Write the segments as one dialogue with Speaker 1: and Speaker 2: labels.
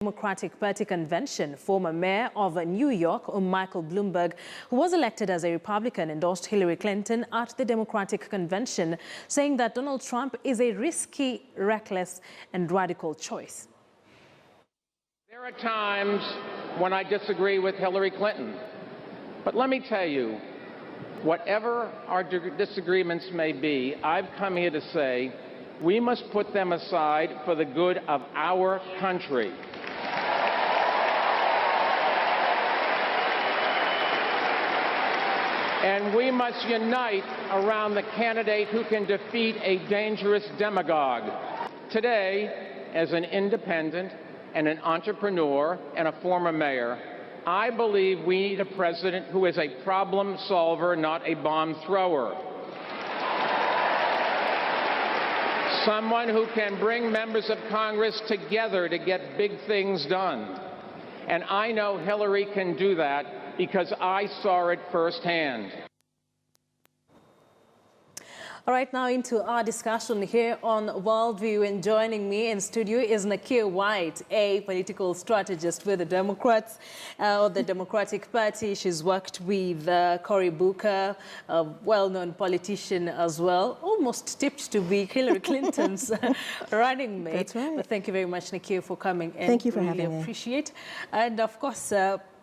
Speaker 1: Democratic Party convention, former mayor of New York, Michael Bloomberg, who was elected as a Republican, endorsed Hillary Clinton at the Democratic convention, saying that Donald Trump is a risky, reckless, and radical choice.
Speaker 2: There are times when I disagree with Hillary Clinton, but let me tell you, whatever our disagreements may be, I've come here to say we must put them aside for the good of our country. And we must unite around the candidate who can defeat a dangerous demagogue. Today, as an independent and an entrepreneur and a former mayor, I believe we need a president who is a problem solver, not a bomb thrower. Someone who can bring members of Congress together to get big things done. And I know Hillary can do that because I saw it firsthand.
Speaker 1: All right, now into our discussion here on WorldView, and joining me in studio is Nakia White, a political strategist with the Democrats, or the Democratic Party. She's worked with Cory Booker, a well-known politician as well, almost tipped to be Hillary Clinton's running mate.
Speaker 3: That's right.
Speaker 1: But thank you very much, Nakia, for coming in.
Speaker 3: Thank you for
Speaker 1: really
Speaker 3: having me.
Speaker 1: Appreciate. And of course,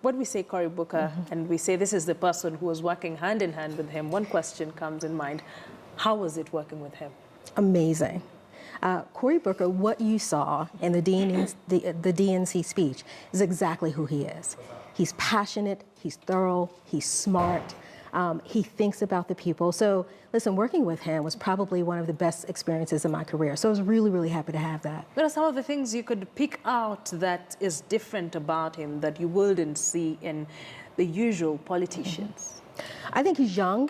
Speaker 1: when we say Cory Booker, and we say this is the person who was working hand in hand with him, one question comes in mind. How was it working with him?
Speaker 3: Amazing. Cory Booker, what you saw in the DNC speech is exactly who he is. He's passionate, he's thorough, he's smart, he thinks about the people. So listen, working with him was probably one of the best experiences in my career. So I was really, really happy to have that.
Speaker 1: What are some of the things you could pick out that is different about him that you wouldn't see in the usual politicians?
Speaker 3: I think he's young.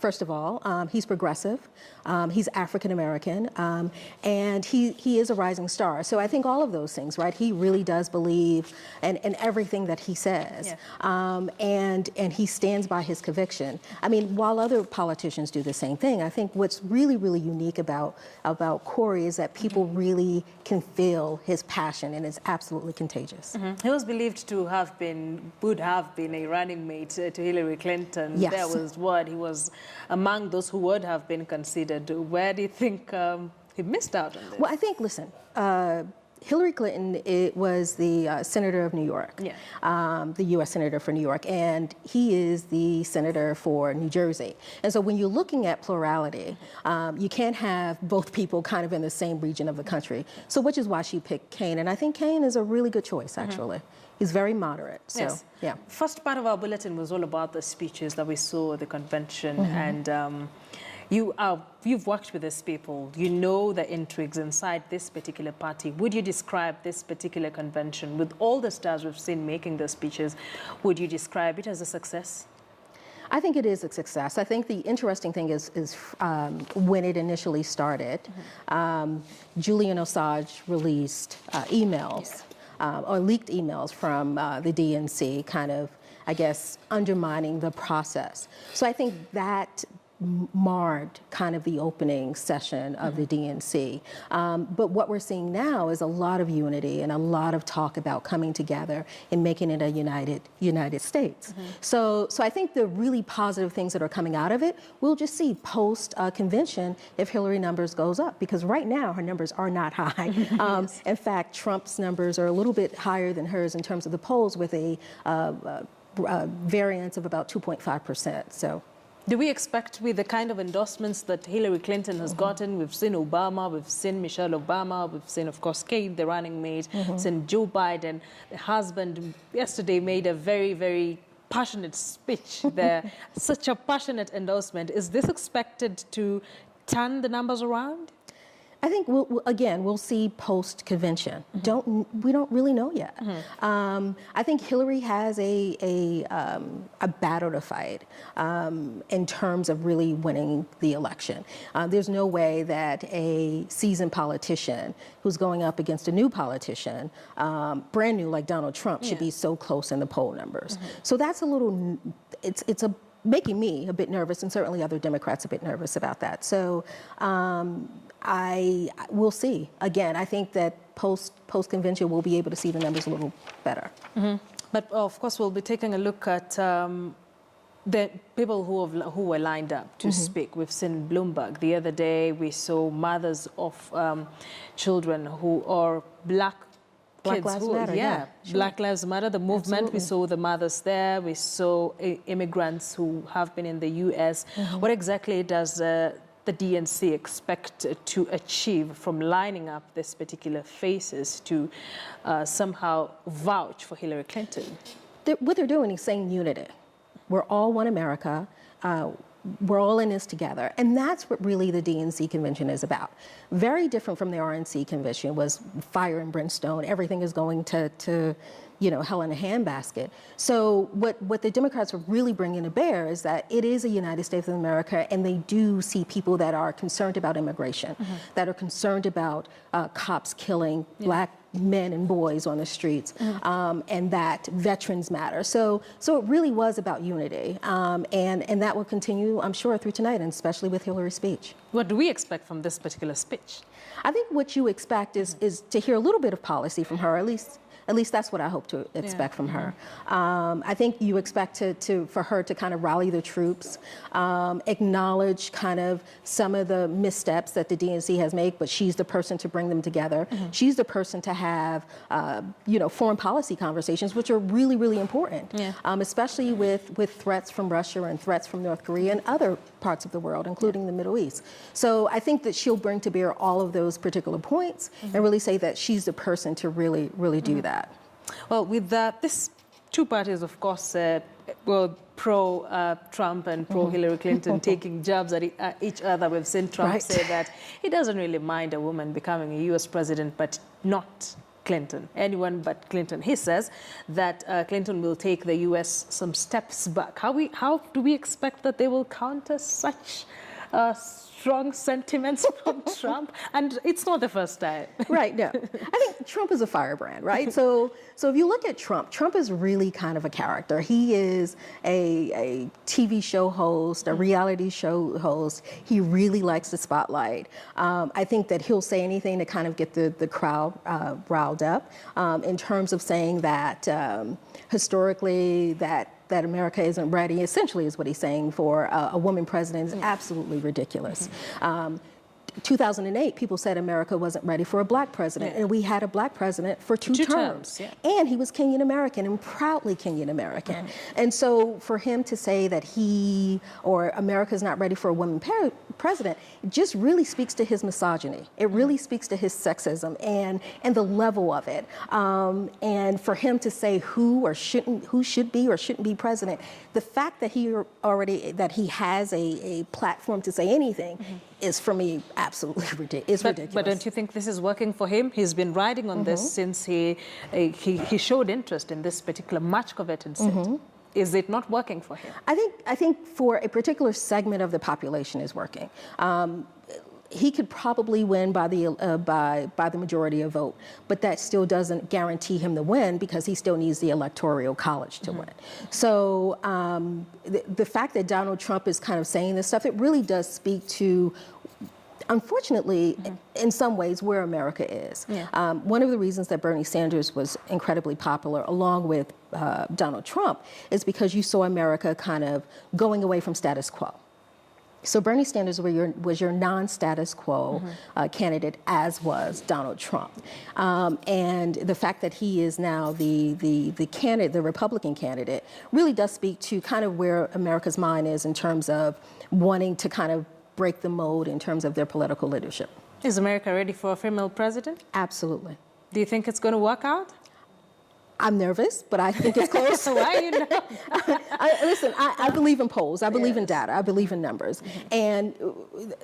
Speaker 3: First of all, he's progressive, he's African-American, and he is a rising star. So I think all of those things, right? He really does believe in everything that he says, yeah. And he stands by his conviction. I mean, while other politicians do the same thing, I think what's really, really unique about Cory is that people really can feel his passion, and it's absolutely contagious.
Speaker 1: He was believed to have been, would have been a running mate to Hillary Clinton.
Speaker 3: Yes.
Speaker 1: That was what he was among those who would have been considered. Where do you think he missed out on this?
Speaker 3: Well, I think, listen, Hillary Clinton was the senator of New York, yeah. The U.S. senator for New York, and he is the senator for New Jersey. And so when you're looking at plurality, you can't have both people kind of in the same region of the country. So which is why she picked Kane. And I think Kane is a really good choice, actually. He's very moderate. So,
Speaker 1: yes.
Speaker 3: Yeah.
Speaker 1: First part of our bulletin was all about the speeches that we saw at the convention, and you've worked with these people. You know the intrigues inside this particular party. Would you describe this particular convention, with all the stars we've seen making the speeches, would you describe it as a success?
Speaker 3: I think it is a success. I think the interesting thing is when it initially started, Julian Assange released emails. Or leaked emails from the DNC, kind of, I guess, undermining the process. So I think that marred kind of the opening session of the DNC. But what we're seeing now is a lot of unity and a lot of talk about coming together and making it a United States. So I think the really positive things that are coming out of it, we'll just see post-convention if Hillary numbers goes up, because right now her numbers are not high. Yes. In fact, Trump's numbers are a little bit higher than hers in terms of the polls, with a variance of about 2.5%. So.
Speaker 1: Do we expect, with the kind of endorsements that Hillary Clinton has gotten, we've seen Obama, we've seen Michelle Obama, we've seen, of course, Kate, the running mate, seen Joe Biden, the husband, yesterday made a very, very passionate speech there. Such a passionate endorsement. Is this expected to turn the numbers around?
Speaker 3: I think we'll see post-convention. We don't really know yet. I think Hillary has a battle to fight in terms of really winning the election. There's no way that a seasoned politician who's going up against a new politician, brand new like Donald Trump, should be so close in the poll numbers. So that's a little. It's a making me a bit nervous, and certainly other Democrats a bit nervous about that. So we'll see. Again, I think that post-convention we'll be able to see the numbers a little better.
Speaker 1: Mm-hmm. But of course, we'll be taking a look at the people who were lined up to speak. We've seen Bloomberg. The other day, we saw mothers of children who are black kids.
Speaker 3: Lives Matter,
Speaker 1: yeah. Sure. Black Lives Matter, the movement. Absolutely. We saw the mothers there. We saw immigrants who have been in the U.S. What exactly does the DNC expect to achieve from lining up this particular faces to somehow vouch for Hillary Clinton?
Speaker 3: What they're doing is saying unity. We're all one America. We're all in this together. And that's what really the DNC convention is about. Very different from the RNC convention was fire and brimstone. Everything is going to hell in a handbasket. So what the Democrats are really bringing to bear is that it is a United States of America, and they do see people that are concerned about immigration, that are concerned about cops killing black men and boys on the streets, and that veterans matter. So it really was about unity, and that will continue, I'm sure, through tonight, and especially with Hillary's speech.
Speaker 1: What do we expect from this particular speech?
Speaker 3: I think what you expect is to hear a little bit of policy from her, at least that's what I hope to expect from her. I think you expect for her to kind of rally the troops, acknowledge kind of some of the missteps that the DNC has made, but she's the person to bring them together. She's the person to have, foreign policy conversations, which are really, really important, especially with threats from Russia and threats from North Korea and other parts of the world, including the Middle East. So I think that she'll bring to bear all of those particular points and really say that she's the person to really, really do that.
Speaker 1: Well, with this two parties, of course, were pro-Trump and pro-Hillary Clinton taking jabs at each other. We've seen Trump say that he doesn't really mind a woman becoming a U.S. president, but not Clinton, anyone but Clinton. He says that Clinton will take the U.S. some steps back. How do we expect that they will counter such strong sentiments from Trump? And it's not the first time.
Speaker 3: Right, no. I think Trump is a firebrand, right? So if you look at Trump is really kind of a character. He is a TV show host, a reality show host. He really likes the spotlight. I think that he'll say anything to kind of get the crowd riled up in terms of saying that historically that America isn't ready, essentially is what he's saying, for a woman president is absolutely ridiculous. 2008, people said America wasn't ready for a black president, and we had a black president for two terms. And he was Kenyan American, and proudly Kenyan American. And so for him to say that he or America's not ready for a woman president, it just really speaks to his misogyny. It really speaks to his sexism and the level of it. And for him to say who should be or shouldn't be president, the fact that he has a platform to say anything is, for me, absolutely ridiculous.
Speaker 1: But don't you think this is working for him? He's been riding on this since he showed interest in this particular much coveted seat. Is it not working for him?
Speaker 3: I think for a particular segment of the population is working. He could probably win by the majority of vote, but that still doesn't guarantee him the win because he still needs the electoral college to win. So the fact that Donald Trump is kind of saying this stuff, it really does speak to, unfortunately, in some ways, where America is. One of the reasons that Bernie Sanders was incredibly popular, along with Donald Trump, is because you saw America kind of going away from status quo. So Bernie Sanders was your non-status quo candidate, as was Donald Trump. And the fact that he is now the candidate, the Republican candidate, really does speak to kind of where America's mind is in terms of wanting to kind of break the mold in terms of their political leadership.
Speaker 1: Is America ready for a female president?
Speaker 3: Absolutely.
Speaker 1: Do you think it's going to work out?
Speaker 3: I'm nervous, but I think it's close.
Speaker 1: Why are you nervous?
Speaker 3: Listen, I believe in polls. I believe in data. I believe in numbers. And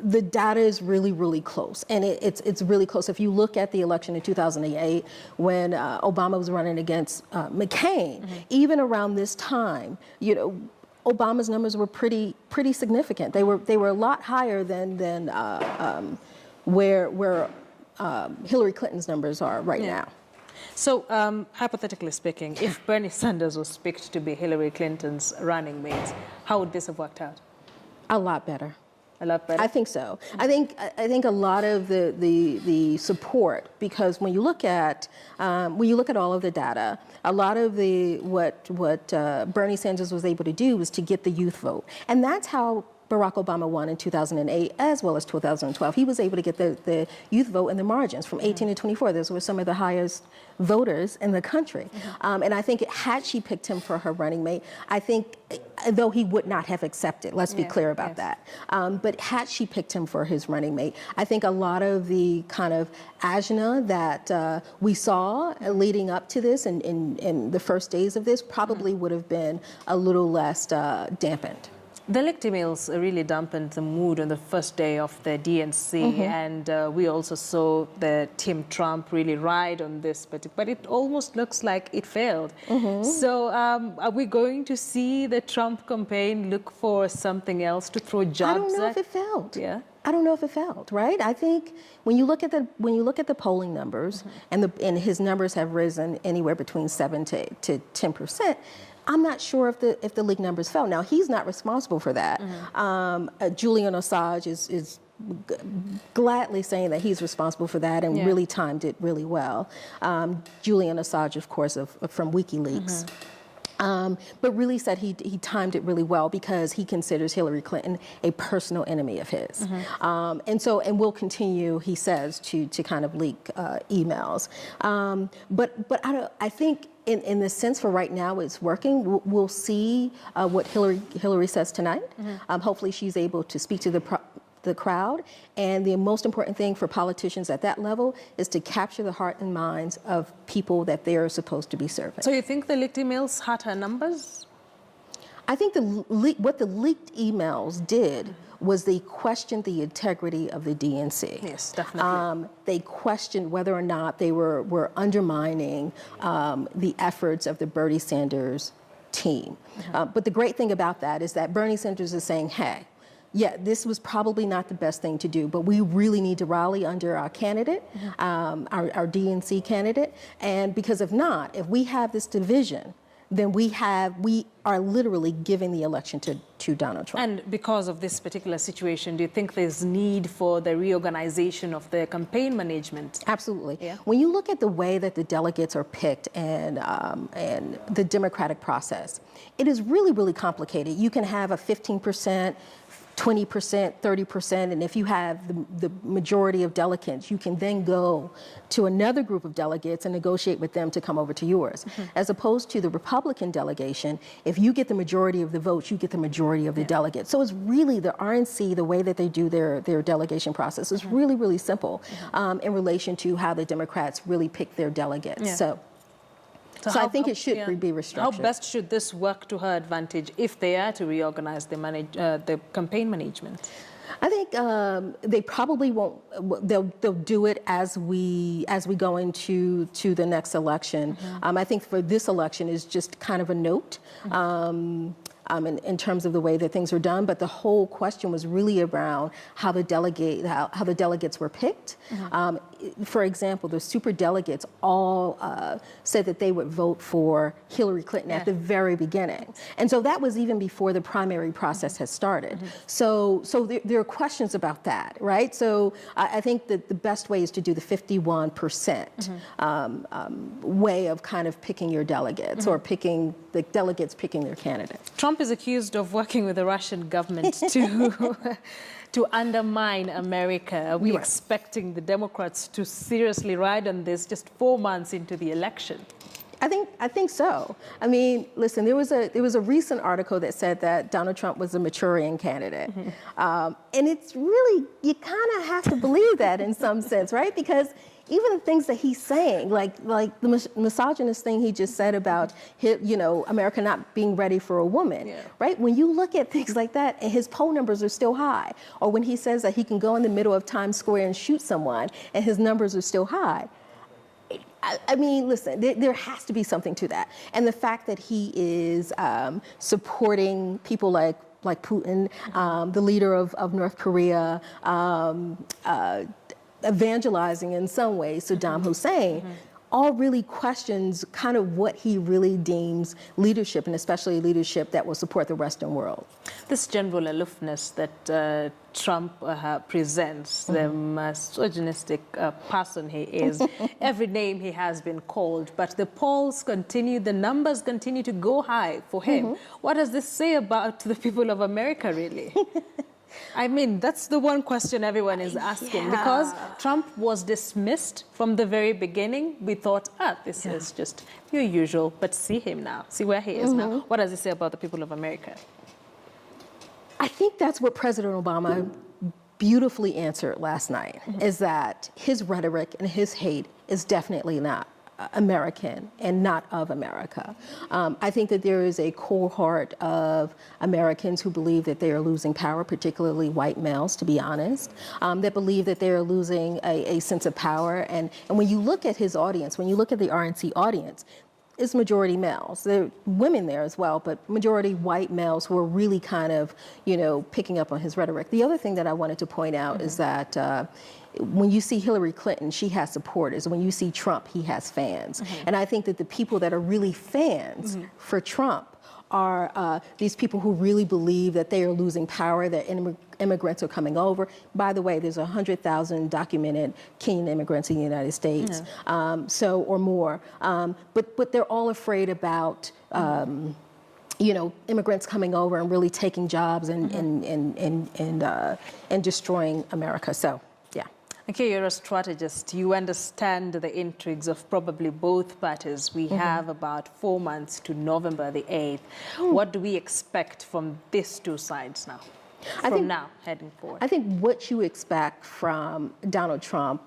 Speaker 3: the data is really, really close. And it's really close. If you look at the election in 2008, when Obama was running against McCain, even around this time, Obama's numbers were pretty significant. They were a lot higher than where Hillary Clinton's numbers are right now.
Speaker 1: So, hypothetically speaking, if Bernie Sanders was picked to be Hillary Clinton's running mate, how would this have worked out?
Speaker 3: A lot better.
Speaker 1: A lot better?
Speaker 3: I think so. I think a lot of the support, because when you look at all of the data, a lot of what Bernie Sanders was able to do was to get the youth vote, and that's how Barack Obama won in 2008 as well as 2012. He was able to get the youth vote in the margins from 18 to 24. Those were some of the highest voters in the country. And I think had she picked him for her running mate, I think, though he would not have accepted, let's be clear about that. But had she picked him for his running mate, I think a lot of the kind of agina that we saw leading up to this and in the first days of this probably would have been a little less dampened.
Speaker 1: The leaked emails really dampened the mood on the first day of the DNC, and we also saw the Team Trump really ride on this, but it almost looks like it failed. So are we going to see the Trump campaign look for something else to throw jobs at?
Speaker 3: I don't know if it failed.
Speaker 1: Yeah.
Speaker 3: I don't know if it failed, right? I think when you look at the polling numbers, and his numbers have risen anywhere between 7 to 10%. I'm not sure if the league numbers fell. Now, he's not responsible for that. Julian Assange is gladly saying that he's responsible for that and really timed it really well. Julian Assange, of course, from WikiLeaks. But really said he timed it really well because he considers Hillary Clinton a personal enemy of his. And will continue, he says, to kind of leak emails. But I think in the sense for right now it's working. We'll see what Hillary says tonight. Hopefully she's able to speak to the crowd, and the most important thing for politicians at that level is to capture the heart and minds of people that they are supposed to be serving.
Speaker 1: So you think the leaked emails hurt her numbers?
Speaker 3: I think what the leaked emails did was they questioned the integrity of the DNC.
Speaker 1: Yes, definitely.
Speaker 3: They questioned whether or not they were undermining the efforts of the Bernie Sanders team. But the great thing about that is that Bernie Sanders is saying, hey, yeah, this was probably not the best thing to do, but we really need to rally under our candidate, our DNC candidate. And because if not, if we have this division, then we are literally giving the election to Donald Trump.
Speaker 1: And because of this particular situation, do you think there's need for the reorganization of the campaign management?
Speaker 3: Absolutely.
Speaker 1: Yeah.
Speaker 3: When you look at the way that the delegates are picked and the democratic process, it is really, really complicated. You can have a 15%, 20%, 30%, and if you have the majority of delegates, you can then go to another group of delegates and negotiate with them to come over to yours. As opposed to the Republican delegation, if you get the majority of the votes, you get the majority of the delegates. So it's really the RNC, the way that they do their delegation process is really, really simple in relation to how the Democrats really pick their delegates. So I think it should be restructured.
Speaker 1: How best should this work to her advantage if they are to reorganize the campaign management?
Speaker 3: I think they probably won't. They'll do it as we go into the next election. I think for this election is just kind of a note. In terms of the way that things are done, but the whole question was really around how the delegates were picked. For example, the super delegates all said that they would vote for Hillary Clinton at the very beginning, and so that was even before the primary process has started. So there are questions about that, right? So I think that the best way is to do the 51% way of kind of picking your delegates or picking the delegates picking their candidate.
Speaker 1: Trump is accused of working with the Russian government to undermine America. Are we expecting the Democrats to seriously ride on this just 4 months into the election?
Speaker 3: I think so. I mean, listen, there was a recent article that said that Donald Trump was a Manchurian candidate, and it's really, you kind of have to believe that in some sense, right? Because even the things that he's saying, like the misogynist thing he just said about America not being ready for a woman, right? When you look at things like that, and his poll numbers are still high, or when he says that he can go in the middle of Times Square and shoot someone, and his numbers are still high. I mean, listen, there has to be something to that. And the fact that he is supporting people like Putin, the leader of North Korea, evangelizing in some ways Saddam Hussein, all really questions kind of what he really deems leadership, and especially leadership that will support the Western world.
Speaker 1: This general aloofness that Trump presents, the misogynistic person he is, every name he has been called, but the polls continue, the numbers continue to go high for him. What does this say about the people of America, really? I mean, that's the one question everyone is asking, because Trump was dismissed from the very beginning. We thought, this is just your usual, but see him now, see where he is now. What does it say about the people of America?
Speaker 3: I think that's what President Obama beautifully answered last night, is that his rhetoric and his hate is definitely not American and not of America. I think that there is a cohort of Americans who believe that they are losing power, particularly white males, to be honest, that believe that they are losing a sense of power. And when you look at his audience, when you look at the RNC audience, it's majority males. There are women there as well, but majority white males who are really kind of, picking up on his rhetoric. The other thing that I wanted to point out is that when you see Hillary Clinton, she has supporters. When you see Trump, he has fans. And I think that the people that are really fans for Trump are these people who really believe that they are losing power, that immigrants are coming over. By the way, there's 100,000 documented Kenyan immigrants in the United States, or more. But they're all afraid about immigrants coming over and really taking jobs and destroying America. So, yeah.
Speaker 1: Okay, you're a strategist. You understand the intrigues of probably both parties. We have about 4 months to November the 8th. What do we expect from these two sides now? Now, heading forward.
Speaker 3: I think what you expect from Donald Trump,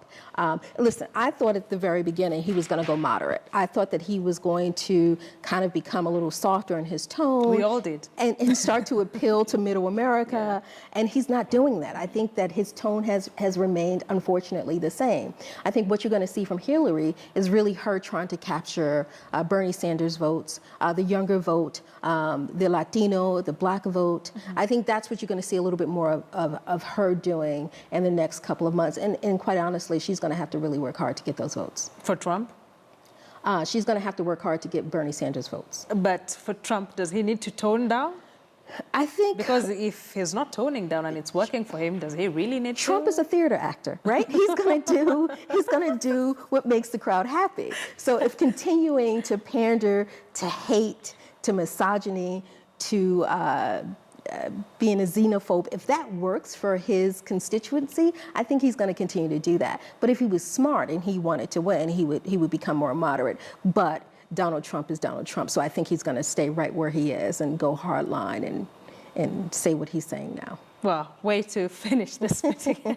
Speaker 3: listen, I thought at the very beginning he was going to go moderate. I thought that he was going to kind of become a little softer in his tone.
Speaker 1: We all did.
Speaker 3: And start to appeal to middle America, and he's not doing that. I think that his tone has remained, unfortunately, the same. I think what you're going to see from Hillary is really her trying to capture Bernie Sanders votes, the younger vote, the Latino, the black vote. I think that's what you're going to see a little bit more of her doing in the next couple of months. And quite honestly, she's going to have to really work hard to get those votes.
Speaker 1: For Trump?
Speaker 3: She's going to have to work hard to get Bernie Sanders votes.
Speaker 1: But for Trump, does he need to tone down?
Speaker 3: I think...
Speaker 1: Because if he's not toning down and it's working for him, does he really need
Speaker 3: Trump is a theater actor, right? He's going to do what makes the crowd happy. So if continuing to pander to hate, to misogyny, to being a xenophobe, if that works for his constituency, I think he's going to continue to do that. But if he was smart and he wanted to win, he would become more moderate. But Donald Trump is Donald Trump, so I think he's going to stay right where he is and go hardline and say what he's saying now.
Speaker 1: Well, way to finish this meeting.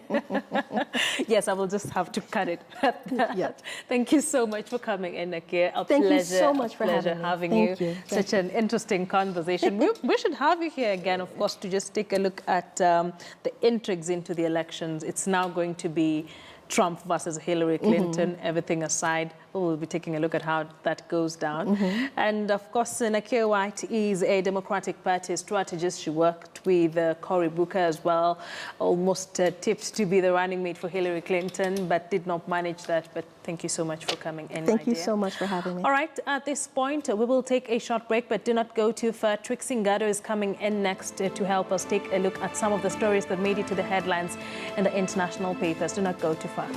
Speaker 1: Yes, I will just have to cut it at that.
Speaker 3: Yeah.
Speaker 1: Thank you so much for coming in, Nakia.
Speaker 3: Thank you so much for
Speaker 1: having
Speaker 3: you.
Speaker 1: Such an interesting conversation. We should have you here again, of course, to just take a look at the intrigues into the elections. It's now going to be Trump versus Hillary Clinton, everything aside. We'll be taking a look at how that goes down. And of course, Nakia White is a Democratic Party strategist. She worked with Cory Booker as well, almost tipped to be the running mate for Hillary Clinton, but did not manage that. But thank you so much for coming in.
Speaker 3: Thank you so much for having me.
Speaker 1: All right, at this point, we will take a short break, but do not go too far. Trixie Ngado is coming in next to help us take a look at some of the stories that made it to the headlines in the international papers. Do not go too far.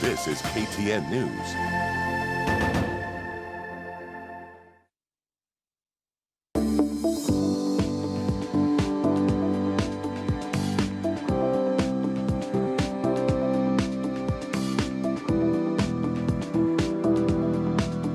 Speaker 4: This is KTN News.